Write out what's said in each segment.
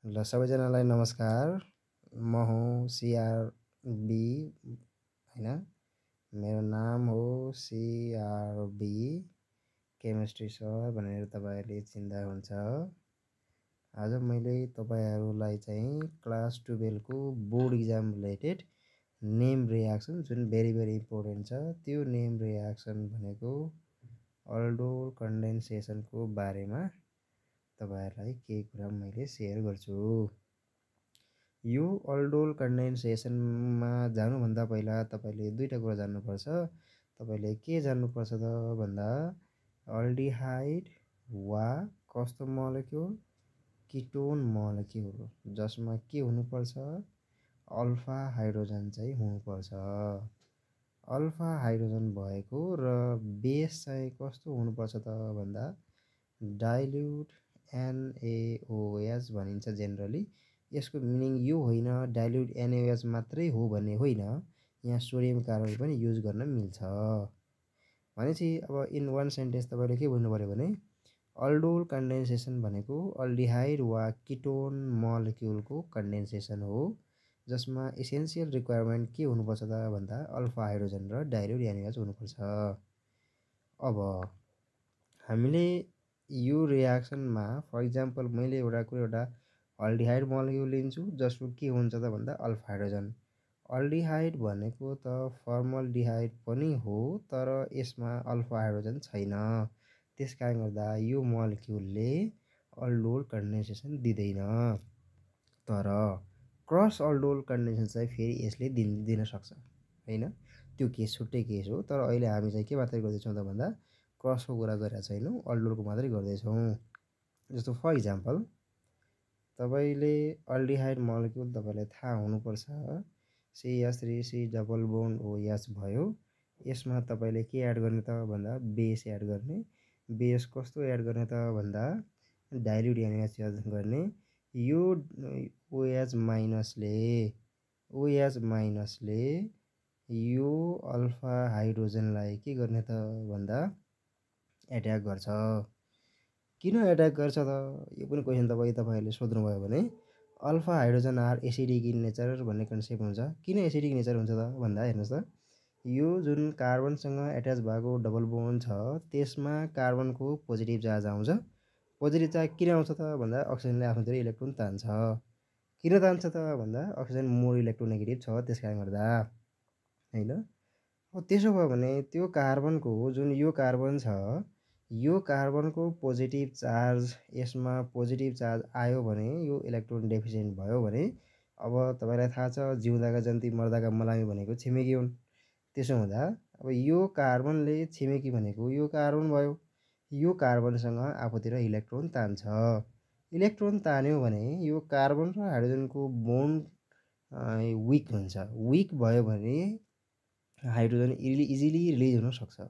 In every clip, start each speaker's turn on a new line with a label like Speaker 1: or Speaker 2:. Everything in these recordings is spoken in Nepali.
Speaker 1: ल सबैजनालाई नमस्कार। म हुँ सीआरबी हैन। मेरो नाम हो सीआरबी केमिस्ट्री सर भनेर तपाईहरुले चिन्दा हुन्छ। आज मैले तपाईहरुलाई चाहिँ क्लास 12 को board exam related name reaction जुन भेरी इम्पोर्टेन्ट छ त्यो नेम रिएक्सन भनेको अल्डोल कन्डेन्सेसन को बारेमा तपाईहरुलाई केही कुरा मैले शेयर गर्छु। यो अल्डोल कन्डेन्सेसनमा जानुभन्दा पहिला तपाईले दुईटा कुरा जान्नुपर्छ। तपाईले के जान्नुपर्छ त भन्दा अल्डिहाइड वा कस्तो मोलेक्युल किटोन मोलेक्युल जसमा के हुनुपर्छ अल्फा हाइड्रोजन चाहिँ हुनुपर्छ। अल्फा हाइड्रोजन भएको र बेस चाहिँ कस्तो हुनुपर्छ त भन्दा डाइल्युट NaOH भनिन्छ जेनरली। यसको मिनिङ यो होइन डाइल्युट NaOH मात्रै हो भन्ने होइन, यहाँ सोडियम कार्बोनेट पनि युज गर्न मिल्छ। भनेपछि अब इन वान सेन्टेन्स तपाईले के भन्नु पर्यो भने अल्डोल कन्डेन्सेसन भनेको अल्डिहाइड वा किटोन मोलेक्युलको कन्डेन्सेसन हो जसमा एसेन्शियल रिक्वायरमेन्ट के हुनुपर्छ त भन्दा अल्फा हाइड्रोजन र डाइल्युट NaOH हुनुपर्छ। अब हामीले यो रिएक्सनमा फर इक्जाम्पल मैले एउटा अल्डिहाइड मोलेक्युल लिन्छु जसको के हुन्छ त भन्दा अल्फा हाइड्रोजन। अल्डिहाइड भनेको त फर्मल्डिहाइड पनि हो तर यसमा अल्फा हाइड्रोजन छैन। त्यसकारण गर्दा यो मोलेक्युलले अल्डोल कन्डेन्सेसन दिँदैन। तर क्रस अल्डोल कन्डेन्सेसन चाहिँ फेरि यसले दिन सक्छ हैन। त्यो केस छुट्टै केस हो। तर अहिले हामी चाहिँ के मात्रै गर्दैछौँ त भन्दा क्रसको कुरा गरिरहेको छैनौँ, अल्डोलको मात्रै गर्दैछौँ। जस्तो फर इक्जाम्पल तपाईले अल्डिहाइड मोलेक्युल तपाईलाई थाहा हुनुपर्छ CH3 C double bond OH भयो। यसमा तपाईले के एड गर्ने त भन्दा बेस एड गर्ने। बेस कस्तो एड गर्ने त भन्दा डाइल्युट NaOH एड गर्ने। यो OH माइनसले यो अल्फा हाइड्रोजनलाई के गर्ने त भन्दा एट्याक गर्छ। किन एट्याक गर्छ त यो पनि क्वेशन तपाईहरुले सोध्नुभयो भने alpha hydrogen are acidic in nature भन्ने कन्सेप्ट हुन्छ। किन एसिडिक नेचर हुन्छ त भन्दा हेर्नुस् त यो जुन कार्बनसँग एट्याच भएको डबल बोन्ड छ त्यसमा कार्बनको पोजिटिभ चार्ज आउँछ। पोजिटिभ चार्ज किन आउँछ त भन्दा अक्सिजनले आफ्नोतिर इलेक्ट्रोन तान्छ। किन तान्छ त भन्दा अक्सिजन मोर इलेक्ट्रोनेगेटिभ छ त्यसकारण गर्दा हैन। अब त्यसो भयो भने त्यो कार्बनको जुन यो कार्बन छ यो कार्बनको पोजिटिभ चार्ज यसमा पोजिटिभ चार्ज आयो भने यो इलेक्ट्रोन डेफिसिएन्ट भयो भने अब तपाईलाई थाहा छ जिउँदाका जन्ती मर्दाका मलामी भनेको छिमेकी हुन्। त्यसो हुँदा अब यो कार्बनले छिमेकी भनेको यो कार्बन भयो। यो कार्बनसँग आफूतिर इलेक्ट्रोन तान्छ। इलेक्ट्रोन तान्यो भने यो कार्बन र हाइड्रोजनको बोन्ड विक हुन्छ। विक भयो भने हाइड्रोजन इजिली रिलिज हुन सक्छ।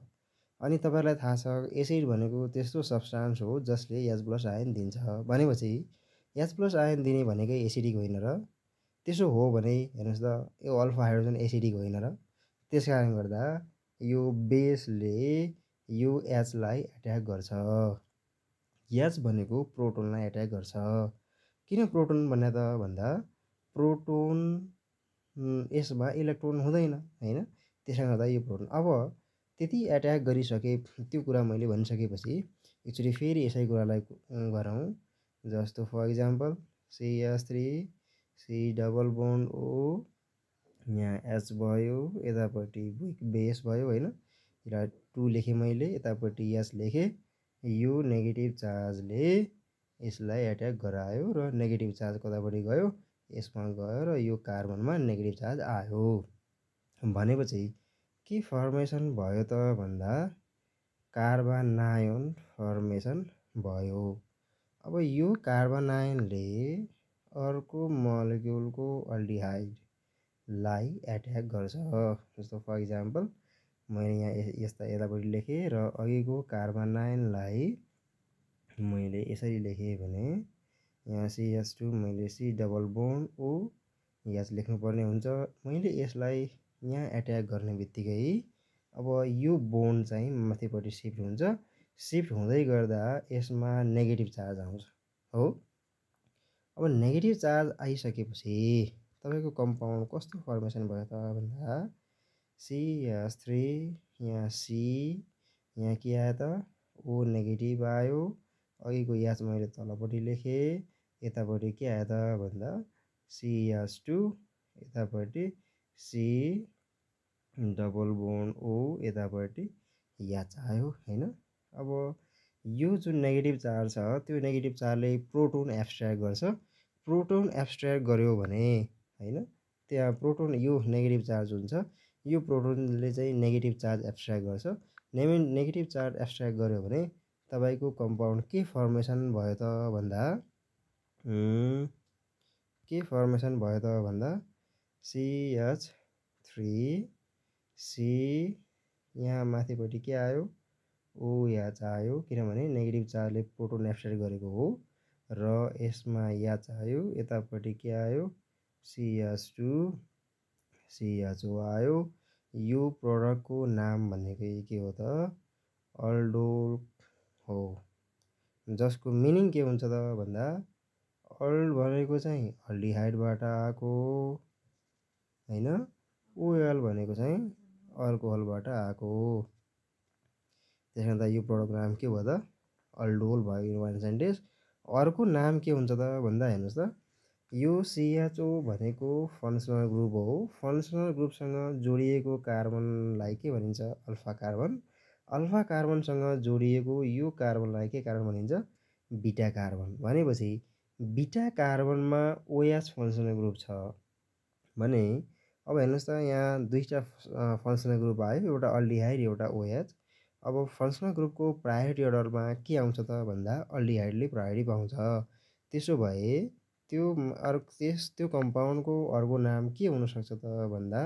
Speaker 1: अनि तपाईलाई थाहा छ एसिड भनेको त्यस्तो सब्स्टान्स हो जसले H+ आयन दिन्छ। भनेपछि H+ आयन दिने भनेकै एसिडिक होइन र। त्यसो हो भने हेर्नुस् त यो अल्फा हाइड्रोजन एसिडिक होइन र। त्यसकारण गर्दा यो बेसले यो H लाई एट्याक गर्छ। H भनेको प्रोटोनलाई एट्याक गर्छ। किन प्रोटोन भन्ने त भन्दा प्रोटोन यसमा इलेक्ट्रोन हुँदैन हैन। त्यसकारण गर्दा यो प्रोटोन अब त्यति एट्याक गरिसके त्यो कुरा मैले भनिसकेपछि एकचोटि फेरि यसै कुरालाई गरौँ। जस्तो for example CH3 C double bond O यहाँ H भयो यतापट्टि बेस भयो हैन। यहाँ 2 लेखेँ मैले यतापट्टि H लेखेँ। यो नेगेटिभ चार्जले यसलाई एट्याक गरायो र नेगेटिभ चार्ज कतापट्टि गयो यसमा गयो र यो कार्बनमा नेगेटिभ चार्ज आयो। भनेपछि के फर्मेसन भयो त भन्दा कार्बनायोन फर्मेसन भयो। अब यो कार्बनायोनले अर्को मोलेक्युलको अल्डिहाइडलाई एट्याक गर्छ। जस्तो फर इक्जाम्पल मैले यहाँ यस्ता यतापट्टि लेखेँ र अघिको कार्बनायोनलाई मैले यसरी लेखेँ भने यहाँ CH2 मैले C double bond O H लेख्नुपर्ने हुन्छ। मैले यसलाई यहाँ एट्याक गर्ने बित्तिकै अब यो बोन्ड चाहिँ माथिपट्टि सिफ्ट हुन्छ। सिफ्ट हुँदै गर्दा यसमा नेगेटिभ चार्ज आउँछ हो। अब नेगेटिभ चार्ज आइसकेपछि तपाईँको कम्पाउन्ड कस्तो फर्मेसन भयो त भन्दा CH3 यहाँ C यहाँ के आयो त O नेगेटिभ आयो। अघिको याच मैले तलपट्टि लेखेँ। यतापट्टि के आयो त भन्दा CH2 यतापट्टि C डबल बोन्ड O यतापट्टि याच आयो हैन। अब यो जुन नेगेटिभ चार्ज छ त्यो नेगेटिभ चार्जले प्रोटोन एब्स्ट्र्याक्ट गर्छ। प्रोटोन एब्स्ट्र्याक्ट गर्यो भने हैन त्यहाँ प्रोटोन यो नेगेटिभ चार्ज हुन्छ। यो प्रोटोनले चाहिँ नेगेटिभ चार्ज एब्स्ट्र्याक्ट गर्छ। नेगेटिभ चार्ज एब्स्ट्र्याक्ट गर्यो भने तपाईँको कम्पाउन्ड के फर्मेसन भयो त भन्दा के फर्मेसन भयो त भन्दा CH3 C यहाँ माथिपट्टि के आयो OH आयो किनभने नेगेटिभ चार्जले प्रोटोन एब्स्ट्र्याक्ट गरेको हो र यसमा याच आयो। यतापट्टि के आयो CH2 CHO आयो। यो प्रोडक्टको नाम भनेको के हो त अल्डोल हो, जसको मिनिङ के हुन्छ त भन्दा अल्ड भनेको चाहिँ अल्डिहाइडबाट आएको हैन, OL भनेको चाहिँ अल्कोहलबाट आएको। त्यसकारण यो प्रोडक्टको नाम के भयो त अल्डोल भयो वान सेन्टेज। अर्को नाम के हुन्छ त भन्दा हेर्नुहोस् त यो CHO भनेको फङ्सनल ग्रुप हो। फङ्सनल ग्रुपसँग जोडिएको कार्बनलाई के भनिन्छ अल्फा कार्बन। अल्फा कार्बनसँग जोडिएको यो कार्बनलाई के कार्बन भनिन्छ बिटा कार्बन। भनेपछि बिटा कार्बनमा OH फङ्सनल ग्रुप छ भने अब हेर्नुहोस् त यहाँ दुईटा फङ्सनल ग्रुप आयो, एउटा अल्डिहाइड एउटा OH। अब फङ्सनल ग्रुपको प्रायोरिटी अर्डरमा के आउँछ त भन्दा अल्डिहाइडले प्रायोरिटी पाउँछ। त्यसो भए त्यो कम्पाउन्डको अर्को नाम के हुनसक्छ त भन्दा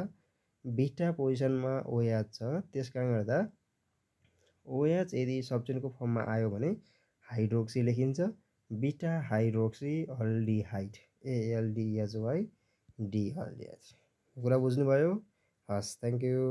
Speaker 1: बिटा पोजिसनमा OH छ। त्यसकारण गर्दा OH यदि सब्स्टिट्युटको फर्ममा आयो भने हाइड्रोक्सी लेखिन्छ, बिटा हाइड्रोक्सी अल्डिहाइड ALDHY DLDH। कुरा बुझ्नुभयो? हस्, थ्याङ्क यू।